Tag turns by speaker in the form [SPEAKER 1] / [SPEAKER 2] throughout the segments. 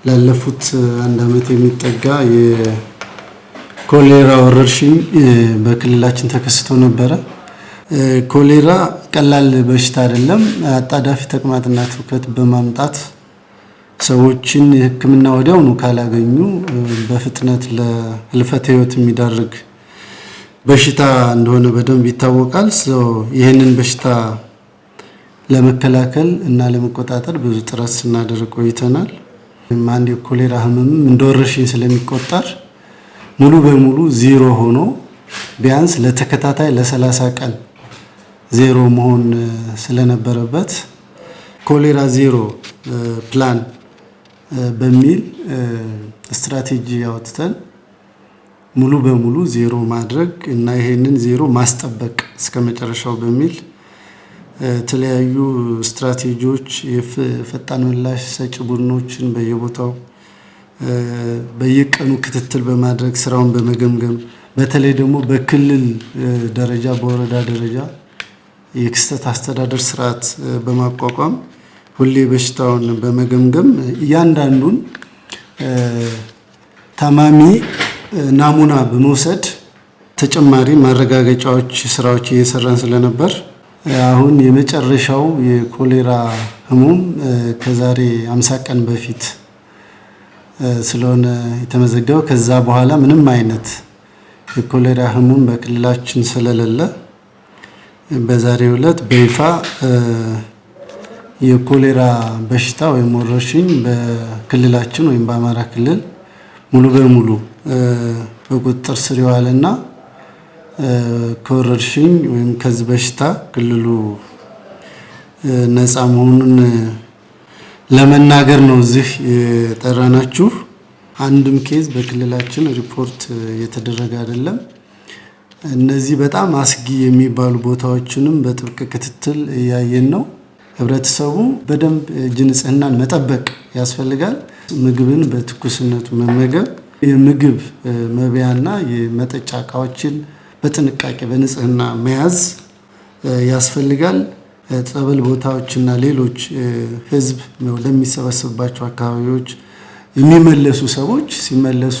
[SPEAKER 1] ላለፉት አንድ አመት የሚጠጋ የኮሌራ ወረርሽኝ በክልላችን ተከስቶ ነበረ። ኮሌራ ቀላል በሽታ አይደለም። አጣዳፊ ተቅማጥና ትውከት በማምጣት ሰዎችን ሕክምና ወዲያውኑ ካላገኙ በፍጥነት ለህልፈተ ህይወት የሚዳርግ በሽታ እንደሆነ በደንብ ይታወቃል። ይሄንን በሽታ ለመከላከል እና ለመቆጣጠር ብዙ ጥረት ስናደርግ ቆይተናል። አንድ የኮሌራ ህመም እንደ ወረርሽኝ ስለሚቆጠር ሙሉ በሙሉ ዜሮ ሆኖ ቢያንስ ለተከታታይ ለ30 ቀን ዜሮ መሆን ስለነበረበት ኮሌራ ዜሮ ፕላን በሚል ስትራቴጂ ያወጥተን ሙሉ በሙሉ ዜሮ ማድረግ እና ይሄንን ዜሮ ማስጠበቅ እስከመጨረሻው በሚል የተለያዩ ስትራቴጂዎች የፈጣን ምላሽ ሰጪ ቡድኖችን በየቦታው በየቀኑ ክትትል በማድረግ ስራውን በመገምገም በተለይ ደግሞ በክልል ደረጃ በወረዳ ደረጃ የክስተት አስተዳደር ስርዓት በማቋቋም ሁሌ በሽታውን በመገምገም እያንዳንዱን ታማሚ ናሙና በመውሰድ ተጨማሪ ማረጋገጫዎች ስራዎች እየሰራን ስለነበር አሁን የመጨረሻው የኮሌራ ህመም ከዛሬ 50 ቀን በፊት ስለሆነ የተመዘገበው ከዛ በኋላ ምንም አይነት የኮሌራ ህመም በክልላችን ስለሌለ በዛሬው ዕለት በይፋ የኮሌራ በሽታ ወይም ወረርሽኝ በክልላችን ወይም በአማራ ክልል ሙሉ በሙሉ በቁጥጥር ስር የዋለና ከወረርሽኝ ወይም ከዚህ በሽታ ክልሉ ነፃ መሆኑን ለመናገር ነው እዚህ የጠራናችሁ። አንድም ኬዝ በክልላችን ሪፖርት የተደረገ አይደለም። እነዚህ በጣም አስጊ የሚባሉ ቦታዎችንም በጥብቅ ክትትል እያየን ነው። ህብረተሰቡ በደንብ እጅ ንጽህናን መጠበቅ ያስፈልጋል። ምግብን በትኩስነቱ መመገብ፣ የምግብ መብያና የመጠጫ እቃዎችን በጥንቃቄ በንጽህና መያዝ ያስፈልጋል። ጸበል ቦታዎችና ሌሎች ህዝብ ወደሚሰበሰብባቸው አካባቢዎች የሚመለሱ ሰዎች ሲመለሱ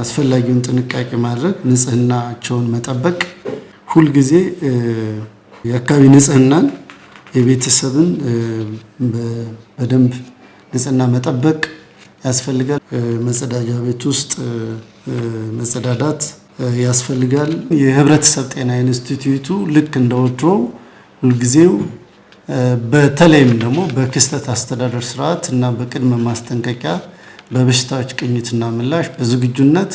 [SPEAKER 1] አስፈላጊውን ጥንቃቄ ማድረግ፣ ንጽህናቸውን መጠበቅ፣ ሁልጊዜ የአካባቢ ንጽህናን የቤተሰብን በደንብ ንጽህና መጠበቅ ያስፈልጋል። መጸዳጃ ቤት ውስጥ መጸዳዳት ያስፈልጋል። የህብረተሰብ ጤና ኢንስቲትዩቱ ልክ እንደወትሮ ሁልጊዜው በተለይም ደግሞ በክስተት አስተዳደር ስርዓት እና በቅድመ ማስጠንቀቂያ በበሽታዎች ቅኝትና ምላሽ በዝግጁነት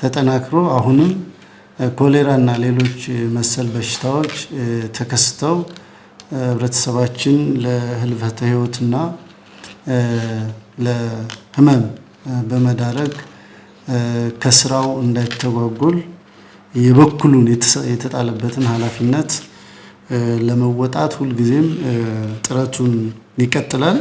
[SPEAKER 1] ተጠናክሮ አሁንም ኮሌራ እና ሌሎች መሰል በሽታዎች ተከስተው ህብረተሰባችን ለህልፈተ ህይወትና ለህመም በመዳረግ ከስራው እንዳይተጓጎል የበኩሉን የተጣለበትን ኃላፊነት ለመወጣት ሁልጊዜም ጥረቱን ይቀጥላል።